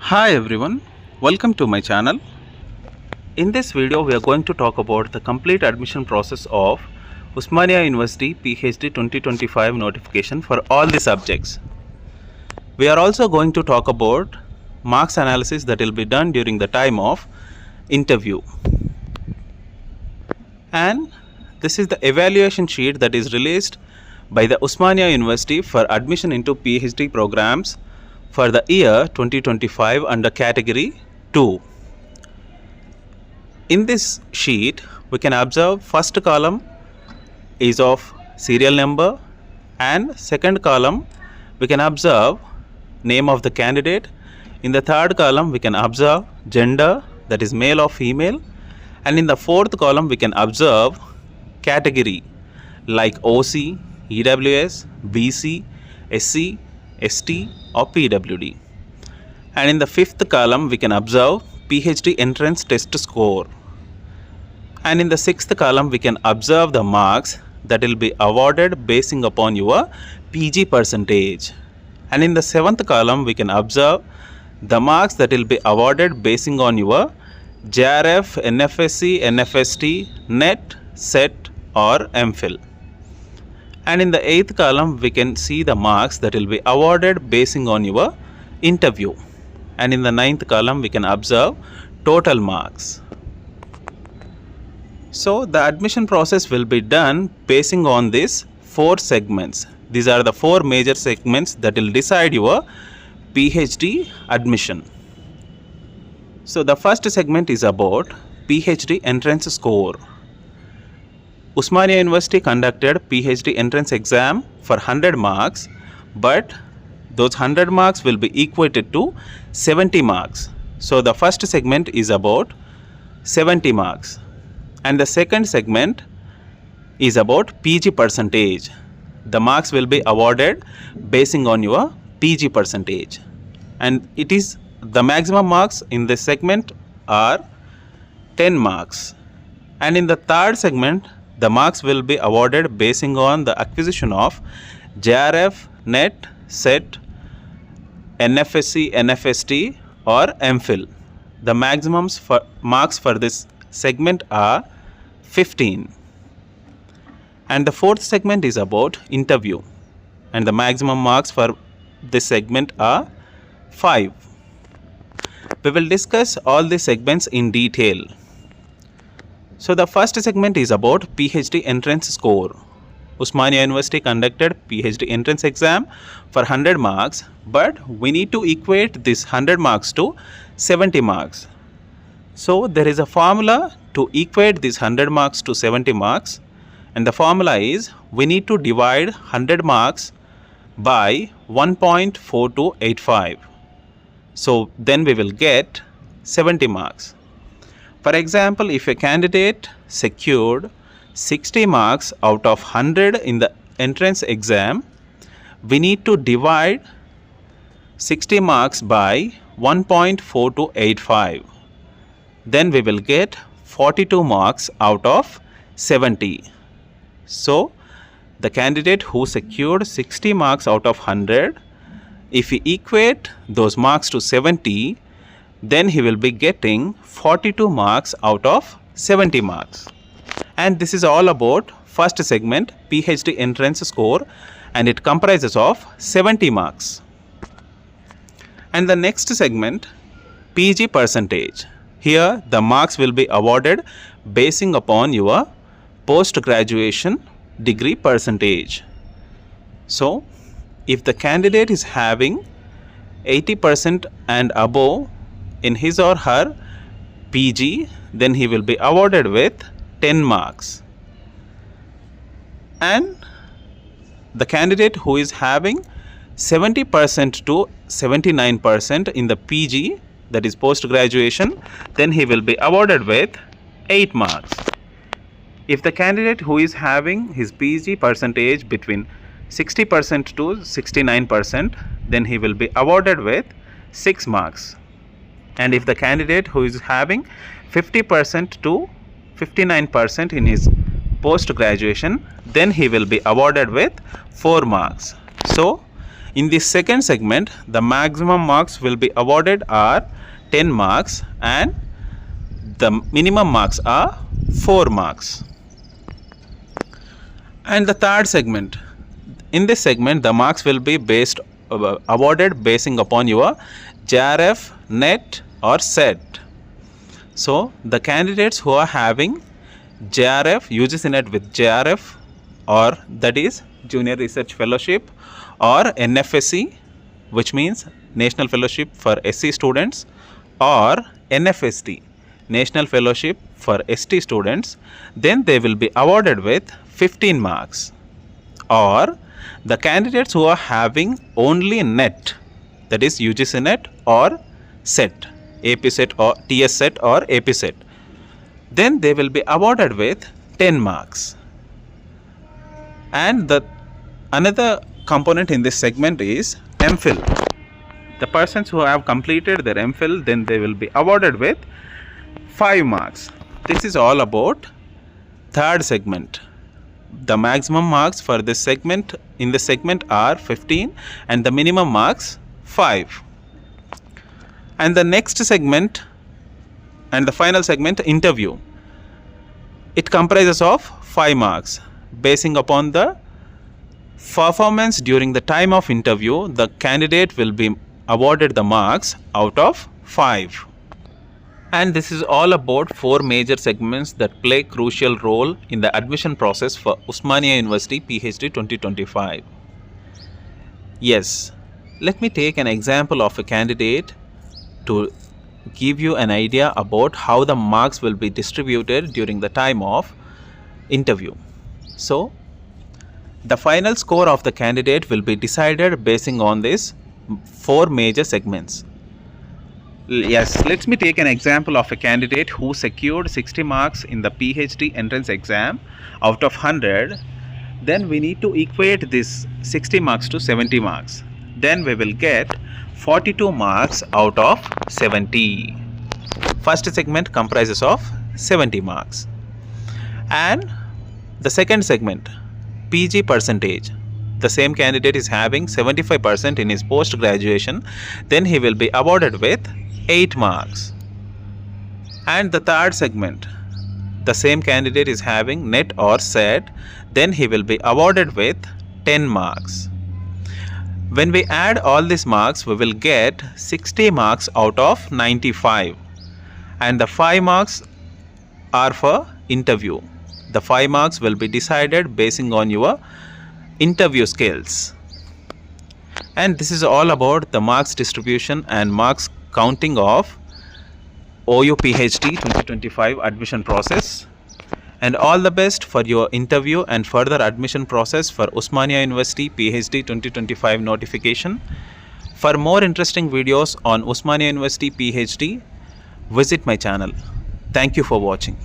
Hi everyone, welcome to my channel. In this video we are going to talk about the complete admission process of Osmania University PhD 2025 notification for all the subjects. We are also going to talk about marks analysis that will be done during the time of interview. And this is the evaluation sheet that is released by the Osmania University for admission into PhD programs for the year 2025 under category 2. In this sheet, we can observe first column is of serial number and second column we can observe name of the candidate. In the third column we can observe gender, that is male or female, and in the fourth column we can observe category like OC, EWS, BC, SC, ST or PWD. And in the fifth column we can observe PhD entrance test score. And in the sixth column we can observe the marks that will be awarded basing upon your PG percentage. And in the seventh column we can observe the marks that will be awarded basing on your JRF, NFSC, NFST, NET, SET or MPhil. And in the eighth column we can see the marks that will be awarded basing on your interview. And in the ninth column we can observe total marks. So the admission process will be done basing on these four segments. These are the four major segments that will decide your PhD admission. So the first segment is about PhD entrance score. Osmania University conducted PhD entrance exam for 100 marks, but those 100 marks will be equated to 70 marks. So the first segment is about 70 marks. And the second segment is about PG percentage. The marks will be awarded basing on your PG percentage. And it is the maximum marks in this segment are 10 marks. And in the third segment, the marks will be awarded basing on the acquisition of JRF, NET, SET, NFSC, NFST or MPhil. The maximums for marks for this segment are 15. And the fourth segment is about interview, and the maximum marks for this segment are 5. We will discuss all these segments in detail. So the first segment is about PhD entrance score. Osmania University conducted PhD entrance exam for 100 marks, but we need to equate this 100 marks to 70 marks. So there is a formula to equate this 100 marks to 70 marks, and the formula is we need to divide 100 marks by 1.4285. So then we will get 70 marks. For example, if a candidate secured 60 marks out of 100 in the entrance exam, we need to divide 60 marks by 1.4285. Then we will get 42 marks out of 70. So the candidate who secured 60 marks out of 100, if we equate those marks to 70, then he will be getting 42 marks out of 70 marks. And this is all about first segment PhD entrance score, and it comprises of 70 marks. And the next segment, PG percentage. Here the marks will be awarded basing upon your post-graduation degree percentage. So if the candidate is having 80% and above in his or her PG, then he will be awarded with 10 marks. And the candidate who is having 70% to 79% in the PG, that is post graduation, then he will be awarded with 8 marks. If the candidate who is having his PG percentage between 60% to 69%, then he will be awarded with 6 marks. And if the candidate who is having 50% to 59% in his post graduation, then he will be awarded with 4 marks. So In the second segment, the maximum marks will be awarded are 10 marks and the minimum marks are 4 marks. And the third segment, in this segment the marks will be awarded basing upon your JRF, NET or SET. So the candidates who are having JRF, UGC NET with JRF, or that is Junior Research Fellowship, or NFSC, which means National Fellowship for SC students, or NFST, National Fellowship for ST students, then they will be awarded with 15 marks. Or the candidates who are having only NET, that is UGC NET or SET, AP SET or TS SET or AP SET, then they will be awarded with 10 marks. And the another component in this segment is MPhil. The persons who have completed their MPhil, then they will be awarded with 5 marks. This is all about third segment. The maximum marks for this segment in this segment are 15 and the minimum marks 5. And the next segment and the final segment, interview, it comprises of 5 marks. Basing upon the performance during the time of interview, the candidate will be awarded the marks out of 5. And this is all about 4 major segments that play crucial role in the admission process for Osmania University PhD 2025. Yes, let me take an example of a candidate to give you an idea about how the marks will be distributed during the time of interview. So, the final score of the candidate will be decided basing on these 4 major segments. Yes, let me take an example of a candidate who secured 60 marks in the PhD entrance exam out of 100. Then we need to equate this 60 marks to 70 marks. Then we will get 42 marks out of 70. First segment comprises of 70 marks. And the second segment, PG percentage. The same candidate is having 75% in his post graduation, then he will be awarded with 8 marks. And the third segment, the same candidate is having NET or SET, then he will be awarded with 10 marks. When we add all these marks, we will get 60 marks out of 95. And the 5 marks are for interview. The 5 marks will be decided basing on your interview skills. And this is all about the marks distribution and marks counting of OU PhD 2025 admission process. And all the best for your interview and further admission process for Osmania University PhD 2025 notification. For more interesting videos on Osmania University PhD, visit my channel. Thank you for watching.